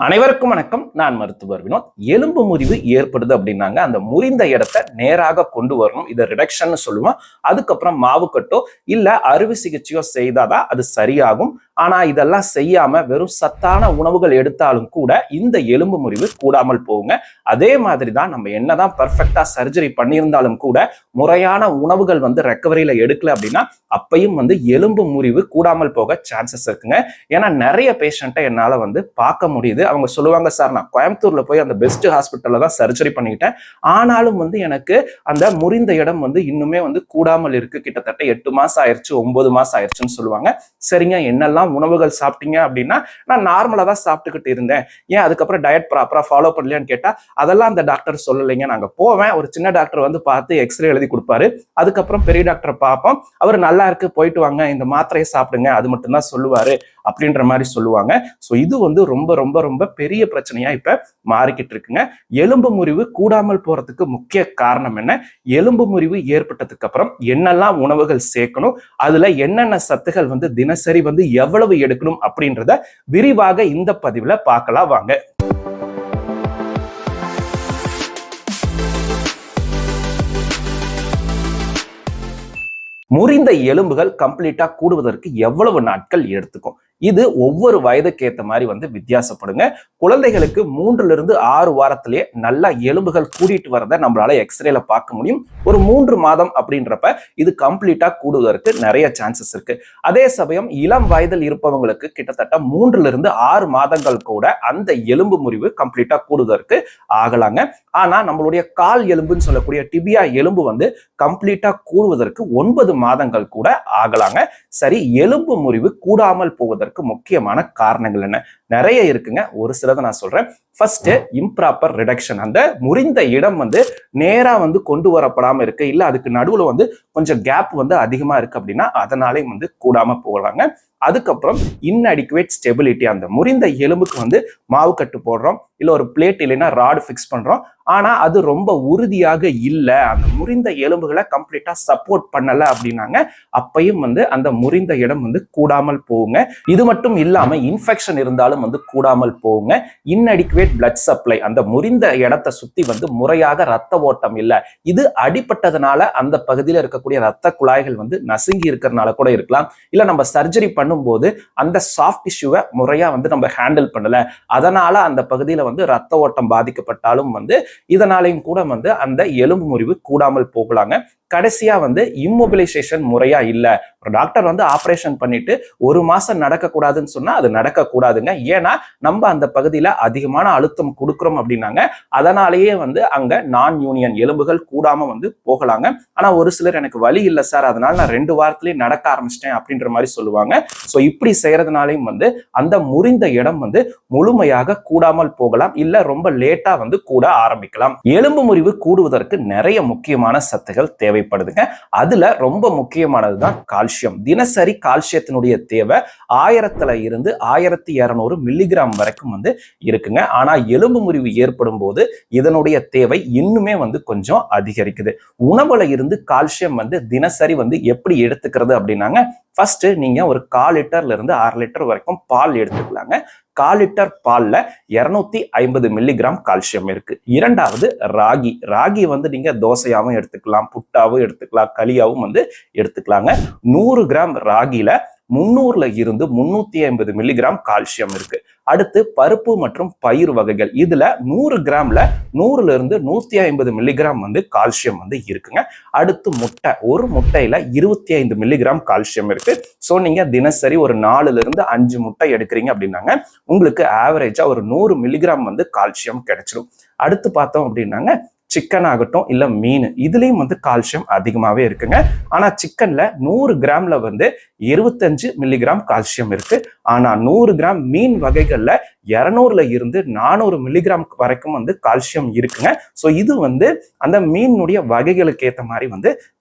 அனைவருக்கும் வணக்கம். நான் மருத்துவர் வினோத். எலும்பு முறிவு ஏற்படுது அப்படின்னாங்க அந்த முறிந்த இடத்தை நேராக கொண்டு வரணும். இதை ரிடக்ஷன் சொல்லுவோம். அதுக்கப்புறம் மாவுக்கட்டோ இல்ல அறுவை சிகிச்சையோ செய்தாதான் அது சரியாகும். ஆனா இதெல்லாம் செய்யாம வெறும் சத்தான உணவுகள் எடுத்தாலும் கூட இந்த எலும்பு முறிவு கூடாமல் போகுங்க. அதே மாதிரி தான் நம்ம என்னதான் பர்ஃபெக்டா சர்ஜரி பண்ணியிருந்தாலும் கூட முறையான உணவுகள் ரெக்கவரியில எடுக்கல அப்படின்னா அப்பையும் எலும்பு முறிவு கூடாமல் போக சான்சஸ் இருக்குங்க. ஏன்னா நிறைய பேஷண்ட்டை என்னால பார்க்க முடியுது. அவங்க சொல்லுவாங்க, சார் நான் கோயம்புத்தூர்ல போய் அந்த பெஸ்ட் ஹாஸ்பிட்டல்ல தான் சர்ஜரி பண்ணிக்கிட்டேன், ஆனாலும் எனக்கு அந்த முறிந்த இடம் இன்னுமே கூடாமல் இருக்கு. கிட்டத்தட்ட 8 மாசம் ஆயிடுச்சு, 9 மாசம் ஆயிடுச்சுன்னு சொல்லுவாங்க. சரிங்க, என்னெல்லாம் உணவுகள் சாப்பிட்டீங்க அப்படின்னா நான் நார்மலா தான் சாப்பிட்டுக்கிட்டு இருந்தேன், ஏன் அதுக்கப்புறம் டயட் ப்ராப்பரா ஃபாலோ பண்ணலையான்னு கேட்டா அதெல்லாம் அந்த டாக்டர் சொல்லலைங்க. நாங்க போவேன், ஒரு சின்ன டாக்டர் பார்த்து எக்ஸ்ரே எழுதி கொடுப்பாரு, அதுக்கப்புறம் பெரிய டாக்டரை பார்ப்போம், அவர் நல்லா இருக்கு போயிட்டு வாங்க, இந்த மாத்திரையை சாப்பிடுங்க, அது மட்டும் தான் சொல்லுவாரு அப்படின்ற மாதிரி சொல்லுவாங்க. ஸோ இது ரொம்ப ரொம்ப ரொம்ப பெரிய பிரச்சனையா இப்ப மாறிக்கிட்டு இருக்குங்க. எலும்பு முறிவு கூடாமல் போறதுக்கு முக்கிய காரணம் என்ன, எலும்பு முறிவு ஏற்பட்டதுக்கு அப்புறம் என்னெல்லாம் உணவுகள் சேர்க்கணும், அதுல என்னென்ன சத்துகள் தினசரி எவ்வளவு எடுக்கணும் அப்படின்றத விரிவாக இந்த பதிவுல பார்க்கலாம் வாங்க. முறிந்த எலும்புகள் கம்ப்ளீட்டா கூடுவதற்கு எவ்வளவு நாட்கள் எடுத்துக்கும்? இது ஒவ்வொரு வயதுக்கு ஏற்ற மாதிரி வித்தியாசப்படுங்க. குழந்தைகளுக்கு 3 to 6 வாரத்திலேயே நல்லா எலும்புகள் கூடிட்டு வரதை நம்மளால எக்ஸ்ரேல பார்க்க முடியும். ஒரு 3 மாதம் அப்படின்றப்ப இது கம்ப்ளீட்டா கூடுவதற்கு நிறைய சான்சஸ் இருக்கு. அதே சமயம் இளம் வயதில் இருப்பவங்களுக்கு கிட்டத்தட்ட 3 to 6 மாதங்கள் கூட அந்த எலும்பு முறிவு கம்ப்ளீட்டா கூடுவதற்கு ஆகலாங்க. ஆனா நம்மளுடைய கால் எலும்புன்னு சொல்லக்கூடிய டிபியா எலும்பு கம்ப்ளீட்டா கூடுவதற்கு 9 மாதங்கள் கூட ஆகலாங்க. சரி, எலும்பு முறிவு கூடாமல் போவதற்கு முக்கியமான காரணங்கள் என்ன? நிறைய இருக்குங்க, ஒரு சிலதை நான் சொல்றேன். First, improper reduction. அந்த முறிந்த இடம் நேரா கொண்டு வரப்படாம இருக்கு, இல்ல அதுக்கு நடுவுல கொஞ்சம் கேப் அதிகமா இருக்கு அப்படின்னா அதனாலே கூடாம போகலாங்க. அதுக்கப்புறம் இன்அடிக்குவேட் ஸ்டெபிலிட்டி. அந்த முறிந்த எலும்புக்கு மாவு கட்டு போடுறோம், இல்ல ஒரு பிளேட் இல்லைன்னா ராடு ஃபிக்ஸ் பண்றோம், ஆனா அது ரொம்ப உறுதியாக இல்ல, அந்த முறிந்த எலும்புகளை கம்ப்ளீட்டா சப்போர்ட் பண்ணல அப்படின்னாங்க அப்பையும் அந்த முறிந்த இடம் கூடாமல் போகுங்க. இது மட்டும் இல்லாம இன்ஃபெக்ஷன் இருந்தாலும் கூடாமல் போகுங்க. இன்அடிக்குவேட் பிளட் சப்ளை. அந்த முறிந்த இடத்தை சுத்தி முறையாக ரத்த ஓட்டம் இல்ல, இது அடிப்பட்டதுனால அந்த பகுதியில் இருக்கக்கூடிய ரத்த குழாய்கள் நசுங்கி இருக்கிறதுனால கூட இருக்கலாம். இல்ல நம்ம சர்ஜரி பண்ணும்போது அந்த சாஃப்ட் டிஷ்யூவை முறையா நம்ம ஹேண்டில் பண்ணல, அதனால அந்த பகுதியில ரத்த ஓட்டம் பாதிக்கப்பட்டாலும் இதனாலையும் கூட அந்த எலும்பு முறிவு கூடாமல் போகலாங்க. கடைசியா இம்மொபிலைசேஷன் முறையா இல்ல. ஒரு டாக்டர் ஆபரேஷன் பண்ணிட்டு 1 மாசம் நடக்கக்கூடாதுன்னு சொன்னா அது நடக்கக்கூடாதுங்க. ஏன்னா நம்ம அந்த பகுதியில அதிகமான அழுத்தம் கொடுக்குறோம் அப்படின்னாங்க அதனாலேயே அங்க நான் யூனியன் எலும்புகள் கூடாம போகலாங்க. ஆனா ஒரு சிலர் எனக்கு வலி இல்லை சார், அதனால நான் 2 வாரத்திலேயே நடக்க ஆரம்பிச்சிட்டேன் அப்படின்ற மாதிரி சொல்லுவாங்க. ஸோ இப்படி செய்யறதுனாலையும் அந்த முறிந்த இடம் முழுமையாக கூடாமல் போகலாம், இல்ல ரொம்ப லேட்டா கூட ஆரம்பிக்கலாம். எலும்பு முறிவு கூடுவதற்கு நிறைய முக்கியமான சத்துகள் தேவைப்படுதுங்க. அதுல ரொம்ப முக்கியமானதுதான் கால்சியம். தினசரி கால்சியத்தினுடைய தேவை 1000 இருந்து 1200 மில்லிகிராம் வரைக்கும் இருக்குங்க. ஆனா எலும்பு முறிவு ஏற்படும் போது இதனுடைய தேவை இன்னுமே கொஞ்சம் அதிகரிக்குது. உணவுல இருந்து கால்சியம் தினசரி எப்படி எடுத்துக்கிறது அப்படின்னாங்க, ஃபர்ஸ்ட் நீங்க ஒரு 1/4 லிட்டர்ல இருந்து 1/2 லிட்டர் வரைக்கும் பால் எடுத்துக்கலாங்க. 1/4 லிட்டர் பால்ல 250 மில்லிகிராம் கால்சியம் இருக்கு. இரண்டாவது ராகி. ராகி நீங்க தோசையாவும் எடுத்துக்கலாம், புட்டாவும் எடுத்துக்கலாம், களியாவும் எடுத்துக்கலாங்க. 100 கிராம் ராகில 300 இருந்து 350 மில்லிகிராம் கால்சியம் இருக்கு. அடுத்து பருப்பு மற்றும் பயிர் வகைகள், இதுல 100 கிராம்ல 100 இருந்து 150 மில்லிகிராம் கால்சியம் இருக்குங்க. அடுத்து முட்டை, ஒரு முட்டையில 25 மில்லிகிராம் கால்சியம் இருக்கு. சோ நீங்க தினசரி ஒரு 4 இருந்து 5 முட்டை எடுக்கிறீங்க அப்படின்னாங்க உங்களுக்கு ஆவரேஜா ஒரு 100 மில்லிகிராம் கால்சியம் கிடைச்சிடும். அடுத்து பார்த்தோம் அப்படின்னாங்க சிக்கன் ஆகட்டும் இல்ல மீன், இதுலயும் கால்சியம் அதிகமாவே இருக்குங்க. ஆனா சிக்கன்ல 100 கிராம்ல 25 மில்லிகிராம் கால்சியம் இருக்கு. ஆனா 100 கிராம் மீன் வகைகள்ல 200 இருந்து 400 மில்லிகிராம் வரைக்கும் கால்சியம் இருக்குங்க. சோ இது அந்த மீனுடைய வகைகளுக்கு ஏற்ற மாதிரி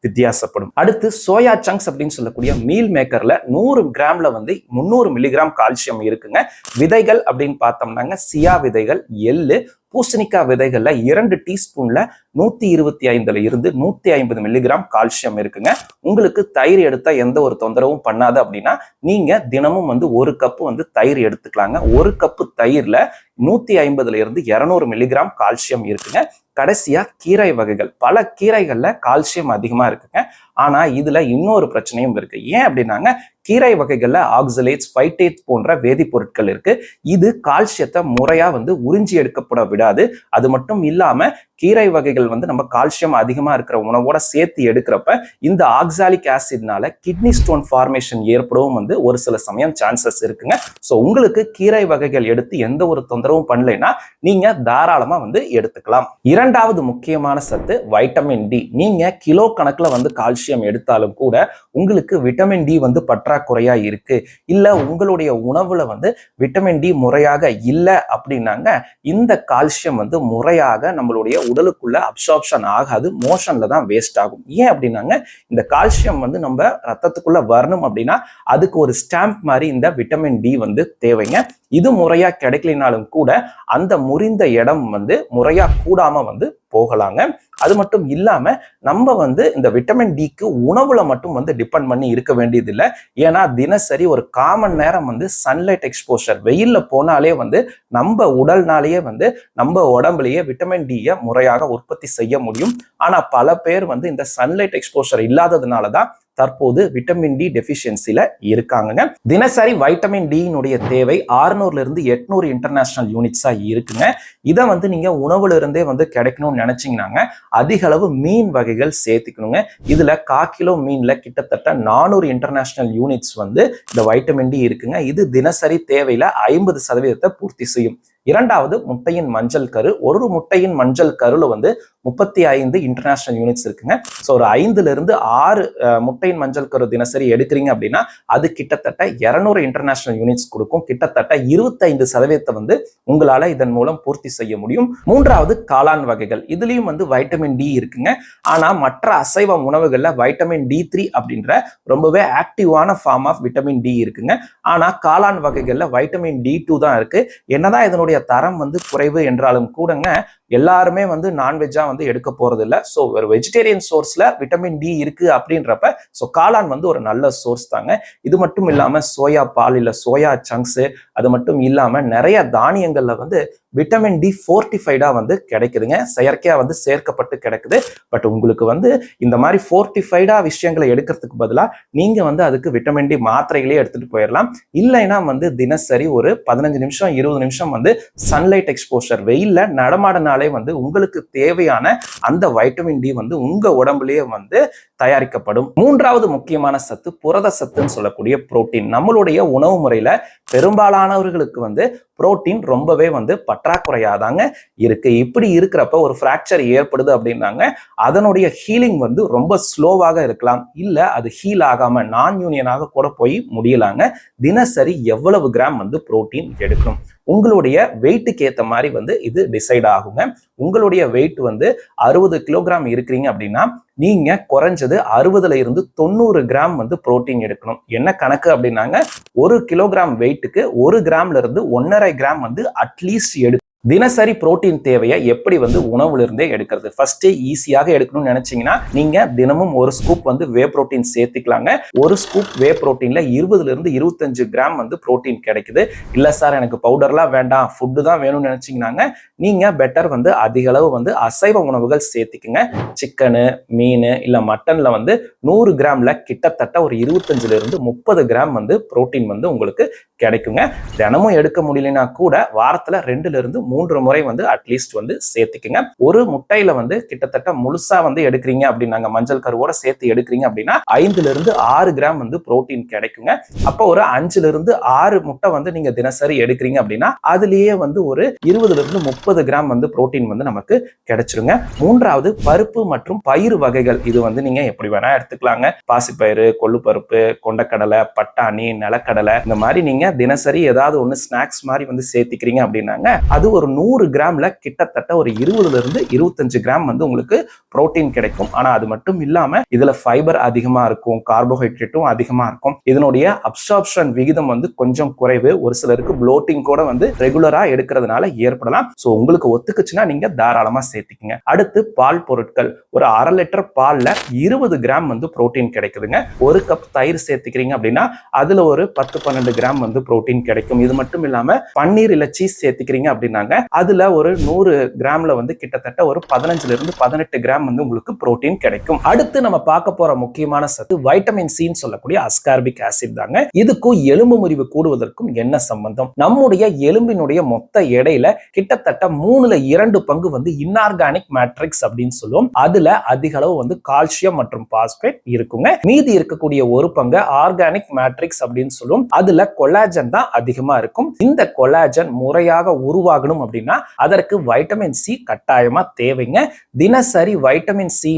வித்தியாசப்படும். அடுத்து சோயா சங்க்ஸ் அப்படின்னு சொல்லக்கூடிய மீல் மேக்கர்ல 100 கிராம்ல 300 மில்லிகிராம் கால்சியம் இருக்குங்க. விதைகள் அப்படின்னு பார்த்தோம்னாங்க சியா விதைகள், எள்ளு, பூசணிக்காய் விதைகள்ல 2 டீஸ்பூன்ல 125 இருந்து 150 மில்லிகிராம் கால்சியம் இருக்குங்க. உங்களுக்கு தயிர் எடுத்தா எந்த ஒரு தொந்தரவும் பண்ணாது அப்படின்னா நீங்க தினமும் 1 கப்பு தயிர் எடுத்துக்கலாங்க. 1 கப்பு தயிர்ல 150 இருந்து 200 மில்லிகிராம் கால்சியம் இருக்குங்க. கடைசியா கீரை வகைகள், பல கீரைகள்ல கால்சியம் அதிகமா இருக்குங்க. ஆனா இதுல இன்னொரு பிரச்சனையும் இருக்கு. ஏன் அப்படின்னாங்க, கீரை வகைகள்ல ஆக்சலேட்ஸ், ஃபைட்டேட்ஸ் போன்ற வேதிப்பொருட்கள் இருக்கு. இது கால்சியத்தை முறையா உறிஞ்சி எடுக்கப்பட விடாது. அது மட்டும் இல்லாம கீரை வகைகள் நம்ம கால்சியம் அதிகமா இருக்கிற உணவோட சேர்த்து எடுக்கிறப்ப இந்த ஆக்சாலிக் ஆசிட்னால கிட்னி ஸ்டோன் ஃபார்மேஷன் ஏற்படவும் ஒரு சில சமயம் சான்சஸ் இருக்குங்க. ஸோ உங்களுக்கு கீரை வகைகள் எடுத்து எந்த ஒரு தொந்தரவும் பண்ணலைன்னா நீங்க தாராளமா எடுத்துக்கலாம். இரண்டாவது முக்கியமான சத்து வைட்டமின் டி. நீங்க கிலோ கணக்குல கால்சியம் எடுத்தாலும் கூட உங்களுக்கு விட்டமின் டி பற்றாக்குறையா இருக்கு, இல்ல உங்களுடைய உணவுல விட்டமின் டி முறையாக இல்லை அப்படின்னாங்க, இந்த கால்சியம் முறையாக நம்மளுடைய உடலுக்குள்ள அப்சார்ப்ஷன் ஆகாது, மோஷன்ல தான் வேஸ்ட் ஆகும். ஏன் அப்படின்னாங்க, இந்த கால்சியம் நம்ம ரத்தத்துக்குள்ள வரணும் அப்படின்னா அதுக்கு ஒரு ஸ்டாம்ப் மாதிரி இந்த விட்டமின் டி தேவைங்க. இது முறையா கிடைக்கலினாலும் கூட அந்த முறிந்த இடம் முறையா கூடாம போகலாங்க. அது மட்டும் இல்லாம நம்ம இந்த விட்டமின் டிக்கு உணவுல மட்டும் டிபெண்ட் பண்ணி இருக்க வேண்டியது இல்லை. ஏன்னா தினசரி ஒரு காமன் நேரம் சன்லைட் எக்ஸ்போஷர், வெயில்ல போனாலே நம்ம உடல்னாலேயே நம்ம உடம்புலயே விட்டமின் டியை முறையாக உற்பத்தி செய்ய முடியும். ஆனா பல பேர் இந்த சன்லைட் எக்ஸ்போஷர் இல்லாததுனாலதான் தற்போது விட்டமின் டி டெஃபிஷியன்சில இருக்காங்க. தினசரி வைட்டமின் டியினுடைய தேவை 600 இருந்து 800 இன்டர்நேஷனல் யூனிட்ஸா இருக்குங்க. இதை நீங்க உணவுல இருந்தே கிடைக்கணும்னு நினைச்சீங்கன்னாங்க அதிக அளவு மீன் வகைகள் சேர்த்துக்கணுங்க. இதுல 1/4 கிலோ மீன்ல கிட்டத்தட்ட 400 இன்டர்நேஷனல் யூனிட்ஸ் இந்த வைட்டமின் டி இருக்குங்க. இது தினசரி தேவையில 50% பூர்த்தி செய்யும். இரண்டாவது முட்டையின் மஞ்சள் கரு. ஒரு முட்டையின் மஞ்சள் கருல 35 இன்டர்நேஷனல் யூனிட்ஸ் இருக்குங்க. ஸோ ஒரு 5 இருந்து 6 முட்டையின் மஞ்சள் கரு தினசரி எடுக்கிறீங்க அப்படின்னா அது கிட்டத்தட்ட 200 இன்டர்நேஷனல் யூனிட்ஸ் கொடுக்கும். கிட்டத்தட்ட 25% உங்களால இதன் மூலம் பூர்த்தி செய்ய முடியும். மூன்றாவது காளான் வகைகள். இதுலயும் வைட்டமின் டி இருக்குங்க. ஆனா மற்ற அசைவ உணவுகள்ல வைட்டமின் D3 அப்படின்ற ரொம்பவே ஆக்டிவான ஃபார்ம் ஆஃப் விட்டமின் டி இருக்குங்க. ஆனா காளான் வகைகள்ல வைட்டமின் D2 தான் இருக்கு. என்னதான் இதனுடைய தரம் குறைவு என்றாலும் கூடங்க எல்லாருமே நான்வெஜ்ஜா எடுக்க போறது இல்லை. ஸோ ஒரு வெஜிடேரியன் சோர்ஸ்ல விட்டமின் டி இருக்கு அப்படின்றப்ப ஸோ காளான் ஒரு நல்ல சோர்ஸ் தாங்க. இது மட்டும் இல்லாம சோயா பால் இல்ல சோயா சங்க்ஸ், அது மட்டும் இல்லாம நிறைய தானியங்கள்ல விட்டமின் டி ஃபோர்டிஃபைடா கிடைக்குதுங்க. செயற்கையா சேர்க்கப்பட்டு கிடைக்குது. பட் உங்களுக்கு இந்த மாதிரி ஃபோர்டிஃபைடா விஷயங்களை எடுக்கிறதுக்கு பதிலாக நீங்க அதுக்கு விட்டமின் டி மாத்திரைகளே எடுத்துட்டு போயிடலாம். இல்லைன்னா தினசரி ஒரு 15 நிமிஷம் 20 நிமிஷம் சன்லைட் எக்ஸ்போஷர், வெயில்ல நடமாடனாலே உங்களுக்கு தேவையான அந்த வைட்டமின் டி உங்க உடம்புலயே தயாரிக்கப்படும். மூன்றாவது முக்கியமான சத்து புரத சத்துன்னு சொல்லக்கூடிய புரோட்டீன். நம்மளுடைய உணவு முறையில பெரும்பாலானவர்களுக்கு புரோட்டீன் ரொம்பவே பற்றாக்குறையாதாங்க இருக்கு. இப்படி இருக்கிறப்ப ஒரு ஃப்ராக்சர் ஏற்படுது அப்படின்னாங்க அதனுடைய ஹீலிங் ரொம்ப ஸ்லோவாக இருக்கலாம், இல்ல அது ஹீல் ஆகாம நான் யூனியனாக கூட போய் முடியலாங்க. தினசரி எவ்வளவு கிராம் புரோட்டீன் எடுக்கணும், உங்களுடைய வெயிட்டுக்கு ஏற்ற மாதிரி இது டிசைட் ஆகுங்க. உங்களுடைய வெயிட் 60 கிலோகிராம் இருக்கிறீங்க அப்படின்னா நீங்க குறைஞ்சது 60 இருந்து 90 கிராம் புரோட்டீன் எடுக்கணும். என்ன கணக்கு அப்படின்னாங்க, 1 கிலோகிராம் வெயிட்டுக்கு 1 கிராம்ல இருந்து 1.5 கிராம் அட்லீஸ்ட் எடுக்கணும். தினசரி புரோட்டீன் தேவையை எப்படி உணவுல இருந்தே எடுக்கிறது? ஃபர்ஸ்ட் ஈஸியாக எடுக்கணும்னு நினைச்சீங்கன்னா நீங்க தினமும் ஒரு ஸ்கூப் வே புரோட்டீன் சேர்த்துக்கலாங்க. ஒரு ஸ்கூப் வே புரோட்டீன்ல 20 இருந்து 25 கிராம் புரோட்டீன் கிடைக்குது. இல்ல சார் எனக்கு பவுடர்லாம் வேண்டாம், ஃபுட்டு தான் வேணும்னு நினைச்சீங்கன்னாங்க நீங்க பெட்டர் அதிக அளவு அசைவ உணவுகள் சேர்த்துக்குங்க. சிக்கனு, மீன் இல்ல மட்டன்ல 100 கிராம்ல கிட்டத்தட்ட ஒரு 25 இருந்து 30 கிராம் புரோட்டீன் உங்களுக்கு கிடைக்குங்க. தினமும் எடுக்க முடியலனா கூட வாரத்துல 2 இருந்து 3 முறை அட்லீஸ்ட் சேர்த்துக்குங்க. ஒரு முட்டையில கிட்டத்தட்ட முழுசா எடுக்கிறீங்க அப்படின்னாங்க, மஞ்சள் கருவோட சேர்த்து எடுக்கிறீங்க அப்படின்னா 5 இருந்து 6 கிராம் புரோட்டீன் கிடைக்குங்க. அப்போ ஒரு 5 இருந்து 6 முட்டை நீங்க தினசரி எடுக்கிறீங்க அப்படின்னா அதுலயே ஒரு 20 இருந்து 30 கிராம் புரோட்டீன் நமக்கு கிடைச்சிருங்க. மூன்றாவது பருப்பு மற்றும் பயிறு வகைகள். இது நீங்க எப்படி வேணா எடுத்துக்கலாங்க. பாசிப்பயிறு, கொள்ளுப்பருப்பு, கொண்டக்கடலை, பட்டாணி, நிலக்கடலை, இந்த மாதிரி நீங்க தினசரி ஏதாவது ஒண்ணு ஸ்நாக்ஸ் மாதிரி சேர்த்துக்கிறீங்க அப்படின்னாங்க அது ஒரு 100 கிராம்ல கிட்டத்தட்ட ஒரு 20 இருந்து 25 கிராம் வந்து உங்களுக்கு புரோட்டீன் கிடைக்கும். ஆனா அது மட்டும் இல்லாம இதுல ஃபைபர் அதிகமா இருக்கும், கார்போஹைட்ரேட்டும் அதிகமா இருக்கும். இதனுடைய அப்சார்ப்ஷன் விகிதம் வந்து கொஞ்சம் குறைவு. ஒரு சிலருக்கு ப்ளோட்டிங் கூட வந்து ரெகுலரா எடுக்கிறதுனால ஏற்படலாம். சோ உங்களுக்கு ஒத்துக்குச்சுன்னா நீங்க தாராளமா சேர்த்துக்கங்க. அடுத்து பால் பொருட்கள். ஒரு 1/2 லிட்டர் பால்ல 20 கிராம் வந்து புரோட்டீன் கிடைக்குதுங்க. ஒரு கப் தயிர் சேர்த்துக்கிறீங்க அப்படின்னா அதுல ஒரு 10-12 கிராம் வந்து புரோட்டீன் கிடைக்கும். இது மட்டும் இல்லாம பன்னீர் இல்ல சீஸ் சேர்த்துக்கிறீங்க அப்படின்னாங்க அதுல ஒரு 100 கிராம்ல வந்து கிட்டத்தட்ட ஒரு 15 இருந்து 18 கிராம் வந்து உங்களுக்கு புரோட்டீன் கிடைக்கும். அடுத்து நம்ம பார்க்க போற முக்கியமான சத்து வைட்டமின் சி சொல்லக்கூடிய அஸ்கார்பிக் ஆசிட் தாங்க. இதுக்கும் எலும்பு முறிவு கூடுவதற்கும் என்ன சம்பந்தம்? நம்முடைய எலும்பினுடைய மொத்த எடையில கிட்டத்தட்ட 3/2 பங்கு வந்து இன்ஆர்கானிக் மேட்ரிக்ஸ் அப்படின்னு சொல்லுவோம். அதுல அதிக அளவு வந்து கால்சியம் மற்றும் பாஸ்பேட் இருக்குங்க. மீதி இருக்கக்கூடிய ஒரு பங்கு ஆர்கானிக் மேட்ரிக்ஸ் அப்படின்னு சொல்லுவோம். அதுல கொலாஜன் தான் அதிகமா இருக்கும். இந்த கொலாஜன் முறையாக உருவாகணும் அப்படின்னா அதற்கு வைட்டமின் சி கட்டாயமா தேவைங்க. தினசரி வைட்டமின் சி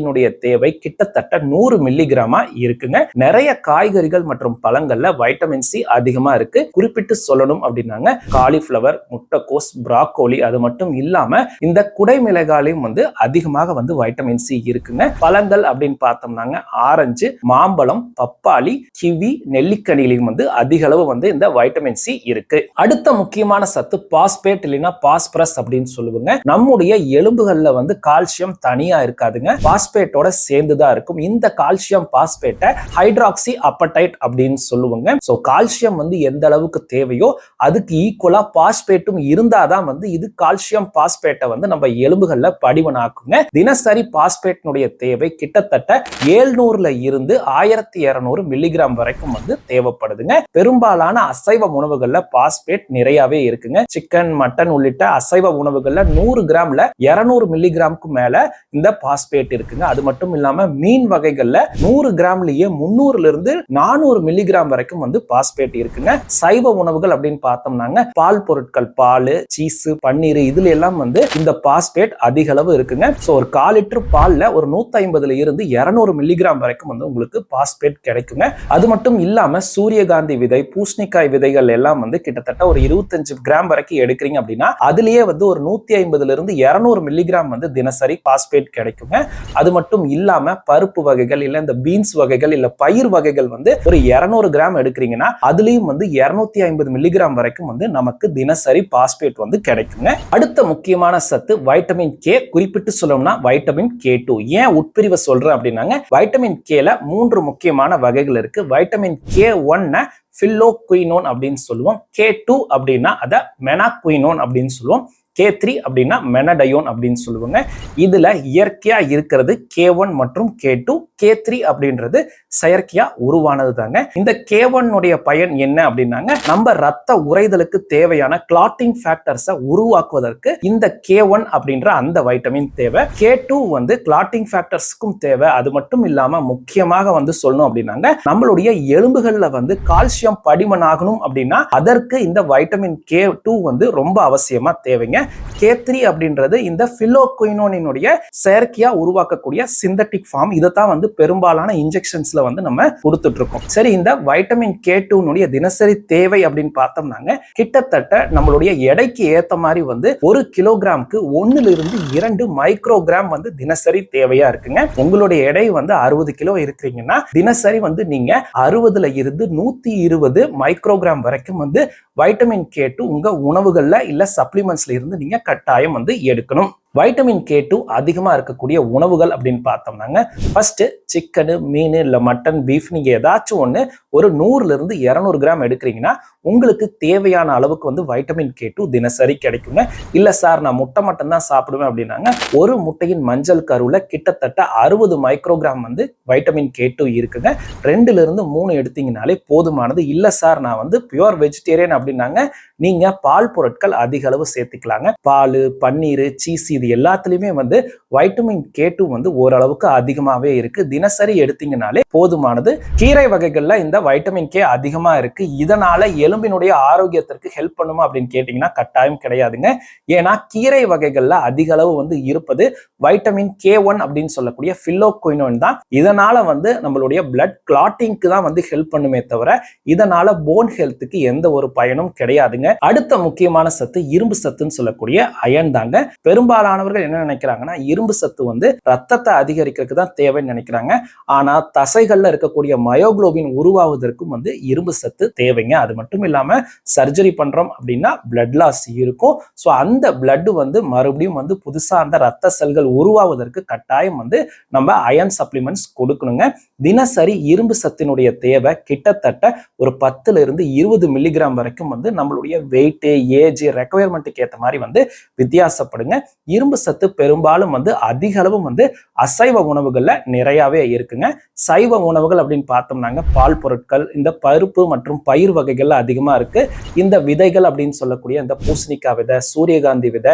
தேவை கிட்டத்தட்ட 100 மில்லிகிராமா இருக்குங்க. நிறைய காய்கறிகள் மற்றும் பழங்கள்ல வைட்டமின் சி அதிகமா இருக்கு. குறிப்பிட்டு சொல்லணும் அப்படின்னாங்க காலிஃபிளவர், முட்டைக்கோஸ், பிராக்கோலி, அது மட்டும் இல்லாம இந்த குடைமிளகாயிலும் வந்து அதிகமாக வந்து வைட்டமின் சி இருக்குங்க. பழங்கள் அப்படின்னு பார்த்தோம்னாங்க ஆரஞ்சு, மாம்பழம், பப்பாளி, கிவி, நெல்லிக்கனிலையும் வந்து அதிக அளவு வந்து இந்த வைட்டமின் சி இருக்கு. அடுத்த முக்கியமான சத்து பாஸ்பேட் இல்லைன்னா பாஸ்பரஸ் அப்படின்னு சொல்லுவாங்க. நம்முடைய எலும்புகள்ல வந்து கால்சியம் தனியா இருக்காதுங்க, பாஸ்பேட்டோட சேர்ந்துதான் இருக்கும். இந்த கால்சியம் பாஸ்பேட்டை ஹைட்ராக்சி அப்படைட் அப்படின்னு சொல்லுவாங்க. சோ கால்சியம் வந்து எந்த அளவுக்கு தேவையோ அதுக்கு ஈக்குவலா பாஸ்பேட்டும் இருந்தாதான் வந்து இது கால்சியம் பாஸ்பேட்டை வந்து நம்ம எலும்புகள்ல படிவனாக்குங்க. தினசரி பாஸ்பேட்னுடைய தேவை கிட்டத்தட்ட 700 இருந்து 1200 மில்லிகிராம் வரைக்கும் வந்து தேவைப்படுதுங்க. பெரும்பாலான அசைவ உணவுகள்ல பாஸ்பேட் நிறையவே இருக்குங்க. சிக்கன், மட்டன் உள்ளிட்ட அசைவ உணவுகள்ல 100 கிராம்ல 200 மில்லிகிராமுக்கு மேல இந்த பாஸ்பேட் இருக்குங்க. அது மட்டும் இல்லாம மீன் வகைகள்ல 100 கிராம்லயே 300 இருந்து 400 மில்லிகிராம் வரைக்கும் வந்து பாஸ்பேட் இருக்குங்க. சைவ உணவுகள் அப்படின்னு பார்த்தோம்னாங்க பால் பொருட்கள், பால், சீஸ், பன்னீர், இதுல எல்லாம் வந்து இந்த பாஸ்பேட் அதிக அளவு இருக்குங்க. சோ ஒரு 1/4 லிட்டர் பால்ல ஒரு 150 இருந்து 200 மில்லிகிராம் வரைக்கும் வந்து உங்களுக்கு பாஸ்பேட் கிடைக்குங்க. அது மட்டும் இல்லாம சூரியகாந்தி விதை, பூசணிக்காய் விதைகள் எல்லாம் வந்து கிட்டத்தட்ட ஒரு 25 கிராம் வரைக்கும் எடுக்கிறீங்க அப்படின்னா அதுலயே வந்து ஒரு 150 இருந்து 200 மில்லிகிராம் வந்து தினசரி பாஸ்பேட் கிடைக்குங்க. அது மட்டும் இல்லாம பருப்பு வகைகள் இல்ல இந்த பீன்ஸ் வகைகள் இல்ல பயிர் வகைகள் வந்து ஒரு 200 கிராம் எடுக்கிறீங்கன்னா அதுலயும் வந்து 250 மில்லிகிராம் வரைக்கும் வந்து நமக்கு தினசரி பாஸ்பேட் வந்து கிடைக்குங்க. அடுத்த முக்கியமான சத்து வைட்டமின் கே. குறிப்பிட்டு சொல்லணும்னா வைட்டமின் K2. ஏன் உட்பிரிவை சொல்றேன் அப்படின்னாங்க வைட்டமின் கேல 3 முக்கியமான வகைகள் இருக்கு. வைட்டமின் K1 பில்லோகுயினோன் அப்படின்னு சொல்லுவோம். K2 அப்படின்னா அத மெனாகுயினோன் அப்படின்னு சொல்லுவோம். K3 அப்படின்னா மெனடயோன் அப்படின்னு சொல்லுவாங்க. இதுல இயற்கையா இருக்கிறது K1 மற்றும் K2. K3 அப்படின்றது செயற்கையா உருவானது தாங்க. இந்த K1 உடைய பயன் என்ன அப்படின்னாங்க நம்ம ரத்த உறைதலுக்கு தேவையான கிளாட்டிங் ஃபேக்டர்ஸை உருவாக்குவதற்கு இந்த K1 அப்படின்ற அந்த வைட்டமின் தேவை. K2 வந்து கிளாட்டிங் ஃபேக்டர்ஸ்க்கும் தேவை. அது மட்டும் இல்லாம முக்கியமாக வந்து சொல்லணும் அப்படின்னாங்க நம்மளுடைய எலும்புகள்ல வந்து கால்சியம் படிமனாகணும் அப்படின்னா அதற்கு இந்த வைட்டமின் K2 வந்து ரொம்ப அவசியமா தேவைங்க. K3 அப்படின்றது இந்த பில்லோகுயினோனினுடைய செயற்கையா உருவாக்கக்கூடிய சிந்தட்டிக் ஃபார்ம். இதைத்தான் வந்து பெரும்பாலான இன்ஜெக்ஷன்ஸ்ல வந்து நம்ம கொடுத்துட்டு இருக்கோம். சரி, இந்த வைட்டமின் K2 தினசரி தேவை அப்படின்னு பார்த்தோம்னாங்க கிட்டத்தட்ட நம்மளுடைய எடைக்கு ஏத்த மாதிரி வந்து 1 கிலோகிராமுக்கு 1 இருந்து 2 மைக்ரோகிராம் வந்து தினசரி தேவையா இருக்குங்க. உங்களுடைய எடை வந்து 60 கிலோ இருக்கிறீங்கன்னா தினசரி வந்து நீங்க 60 இருந்து 120 மைக்ரோகிராம் வரைக்கும் வந்து வைட்டமின் K2 உங்க உணவுகள்ல இல்ல சப்ளிமெண்ட்ஸ்ல இருந்து நீங்க கட்டாயம் வந்து எடுக்கணும். வைட்டமின் K2 அதிகமா இருக்கக்கூடிய உணவுகள் அப்படின்னு பார்த்தோம்னாங்க ஃபர்ஸ்ட் சிக்கன், மீன் இல்ல மட்டன், பீஃப் நீங்க ஏதாச்சும் ஒண்ணு ஒரு 100 இருந்து 200 கிராம் எடுக்கிறீங்கன்னா உங்களுக்கு தேவையான அளவுக்கு வந்து வைட்டமின் K2 தினசரி கிடைக்குங்க. இல்ல சார் நான் முட்டை மட்டும் தான் சாப்பிடுவேன் அப்படின்னாங்க ஒரு முட்டையின் மஞ்சள் கருவுல கிட்டத்தட்ட 60 மைக்ரோகிராம் வந்து வைட்டமின் K2 இருக்குங்க. 2 இருந்து 3 எடுத்தீங்கனாலே போதுமானது. இல்ல சார் நான் வந்து பியூர் வெஜிடேரியன் அப்படின்னாங்க நீங்க பால் பொருட்கள் அதிக அளவு சேர்த்துக்கலாங்க. பால், பன்னீர், சீஸ் இது எல்லாத்துலயுமே வந்து வைட்டமின் K2 வந்து ஓரளவுக்கு அதிகமாவே இருக்கு. தினசரி எடுத்தீங்கனாலே போதுமானது. கீரை வகைகள்ல இந்த வைட்டமின் K அதிகமா இருக்கு. இதனால எலும்பு எலும்பினுடைய ஆரோக்கியத்திற்கு ஹெல்ப் பண்ணுமா அப்படின்னு கேட்டீங்கன்னா கட்டாயம் கிடையாதுங்க. ஏன்னா கீரை வகைகள்ல அதிக அளவு வந்து இருப்பது வைட்டமின் K1 அப்படின்னு சொல்லக்கூடிய பில்லோகுயினோன் தான். இதனால வந்து நம்மளுடைய பிளட் கிளாட்டிங்க்கு தான் வந்து ஹெல்ப் பண்ணுமே தவிர இதனால போன் ஹெல்த்துக்கு எந்த ஒரு பயனும் கிடையாதுங்க. அடுத்த முக்கியமான சத்து இரும்பு சத்துன்னு சொல்லக்கூடிய அயன் தாங்க. பெரும்பாலானவர்கள் என்ன நினைக்கிறாங்கன்னா இரும்பு சத்து வந்து ரத்தத்தை அதிகரிக்கிறதுக்கு தான் தேவைன்னு நினைக்கிறாங்க. ஆனா தசைகள்ல இருக்கக்கூடிய மயோகுளோபின் உருவாவதற்கும் வந்து இரும்பு சத்து தேவைங்க. அது மட்டும் இல்லாம சர்ஜரி பண்றோம் அப்படின்னா பிளட் லாஸ் இருக்கும். ஸோ அந்த பிளட் வந்து மறுபடியும் வந்து புதுசா அந்த ரத்த செல்கள் உருவாவதற்கு கட்டாயம் வந்து நம்ம அயன் சப்ளிமெண்ட்ஸ் கொடுக்கணுங்க. தினசரி இரும்பு சத்தினுடைய தேவை கிட்டத்தட்ட ஒரு 10 இருந்து 20 மில்லிகிராம் வரைக்கும் வந்து நம்மளுடைய வெயிட், ஏஜ், ரெக்குயர்மெண்ட்டுக்கு ஏற்ற மாதிரி வந்து வித்தியாசப்படுங்க. இரும்பு சத்து பெரும்பாலும் வந்து அதிக அளவு வந்து அசைவ உணவுகள்ல நிறையவே இருக்குங்க. சைவ உணவுகள் அப்படின்னு பார்த்தோம்னாங்க பால் பொருட்கள், இந்த பருப்பு மற்றும் பயிர் வகைகள்ல அதிகமா இருக்கு. இந்த விதைகள் அப்படின்னு சொல்லக்கூடிய இந்த பூசணிக்காய் விதை, சூரியகாந்தி விதை,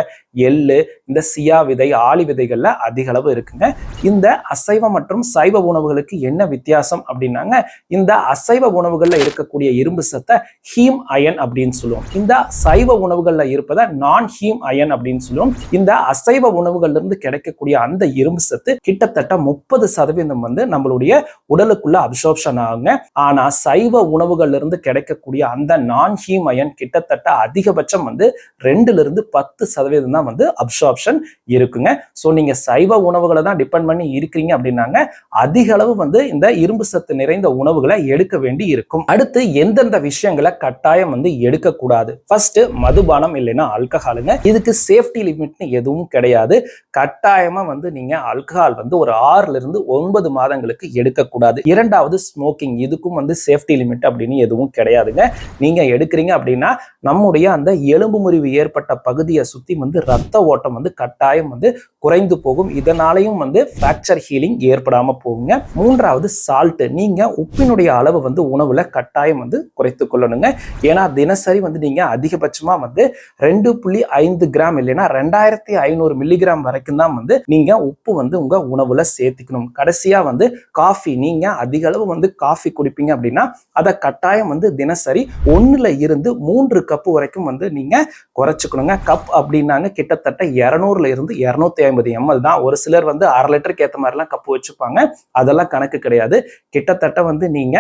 எள்ளு, இந்த சியா விதை, ஆளி விதைகள்ல அதிக அளவு இருக்குங்க. இந்த அசைவ மற்றும் சைவ உணவுகளுக்கு என்ன வித்தியாசம் அப்படின்னாங்க, இந்த அசைவ உணவுகள்ல இருக்கக்கூடிய இரும்பு சத்தை ஹீம் அயன் அப்படின்னு சொல்லுவோம். இந்த சைவ உணவுகள்ல இருப்பதை நான் ஹீம் அயன் அப்படின்னு சொல்லுவோம். இந்த அசைவ உணவுகள்ல இருந்து கிடைக்கக்கூடிய அந்த இரும்பு சத்து கிட்டத்தட்ட 30% வந்து நம்மளுடைய உடலுக்குள்ள அப்சார்ப்ஷன் ஆகுங்க. ஆனா சைவ உணவுகள்ல இருந்து கிடைக்கக்கூடிய அந்த நான் ஹீம் அயன் கிட்டத்தட்ட அதிகபட்சம் வந்து 2 இருந்து 10% தான் வந்து அப்சார்ப்ஷன் இருக்குங்க. ஸோ நீங்க சைவ உணவுகளை தான் டிபெண்ட் பண்ணி இருக்கிறீங்க அப்படின்னாங்க அதிக அளவு வந்து இந்த இரும்பு சத்து நிறைந்த உணவுகளை எடுக்க வேண்டி இருக்கும். அடுத்து எந்தெந்த விஷயங்களை கட்டாயம் வந்து எடுக்கக்கூடாது. ஃபர்ஸ்ட் மதுபானம் இல்லைன்னா ஆல்கஹாலுங்க. இதுக்கு சேஃப்டி லிமிட்னு எதுவும் கிடையாது. கட்டாயமா வந்து நீங்க ஆல்கஹால் வந்து ஒரு 6 இருந்து 9 மாதங்களுக்கு எடுக்கக்கூடாது. இரண்டாவது ஸ்மோக்கிங். இதுக்கும் வந்து சேஃப்டி லிமிட் அப்படின்னு எதுவும் கிடையாதுங்க. நீங்க எடுக்கிறீங்க அப்படின்னா நம்முடைய அந்த எலும்பு முறிவு ஏற்பட்ட பகுதியை சுத்தி வந்து ரத்த ஓட்டம் வந்து கட்டாயம் வந்து குறைந்து போகும். இதனாலையும் வந்து ஃப்ராக்சர் ஹீலிங் ஏற்படாம போகுங்க. மூன்றாவது சால்ட். நீங்க உப்பினுடைய அளவு வந்து உணவுல கட்டாயம் வந்து குறைத்து கொள்ளணுங்க. ஏன்னா தினசரி வந்து நீங்க அதிகபட்சமா வந்து 2.5 கிராம் இல்லைன்னா 2500 மில்லிகிராம் வரைக்கும் தான் வந்து நீங்க உப்பு வந்து உங்க உணவுல சேர்த்துக்கணும். கடைசியா வந்து காஃபி. நீங்க அதிக அளவு வந்து காஃபி குடிப்பீங்க அப்படின்னா அதை கட்டாயம் வந்து தினசரி 1 இருந்து 3 கப் வரைக்கும் வந்து நீங்க குறைச்சுக்கணுங்க. கப் அப்படின்னாங்க கிட்டத்தட்ட 200 இருந்து 250 ml தான். ஒரு சிலர் வந்து 1/2 லிட்டருக்கு ஏற்ற மாதிரிலாம் கப்பு வச்சுப்பாங்க. அதெல்லாம் கணக்கு கிடையாது. கிட்டத்தட்ட வந்து நீங்க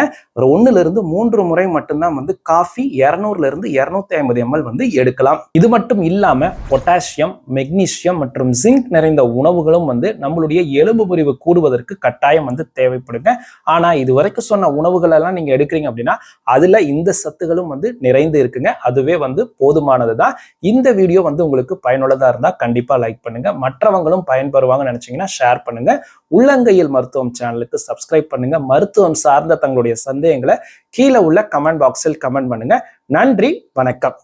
1 இருந்து 3 முறை மட்டும்தான் வந்து காஃபி 200 இருந்து 250 ml வந்து எடுக்கலாம். இது மட்டும் இல்லாம பொட்டாசியம், மெக்னீசியம் மற்றும் ஜிங்க் நிறைந்த உணவுகளும் வந்து நம்மளுடைய எலும்பு முறிவு கூடுவதற்கு கட்டாயம் வந்து தேவைப்படுங்க. ஆனா இது வரைக்கும் சொன்ன உணவுகள் எல்லாம் நீங்க எடுக்கிறீங்க அப்படின்னா அதுல இந்த சத்துகளும் வந்து நிறைந்து இருக்குங்க. அதுவே வந்து போதுமானது தான். இந்த வீடியோ வந்து உங்களுக்கு பயனுள்ளதா இருந்தா கண்டிப்பா லைக் பண்ணுங்க. மற்றவங்களும் பயன்பெறுவாங்க நினைச்சீங்கன்னா ஷேர் பண்ணுங்க. உள்ளங்கையில் மருத்துவம் சேனலுக்கு சப்ஸ்கிரைப் பண்ணுங்க. மருத்துவம் சார்ந்த தங்களுடைய சந்தேகங்களை கீழே உள்ள கமெண்ட் பாக்ஸில் கமெண்ட் பண்ணுங்க. நன்றி, வணக்கம்.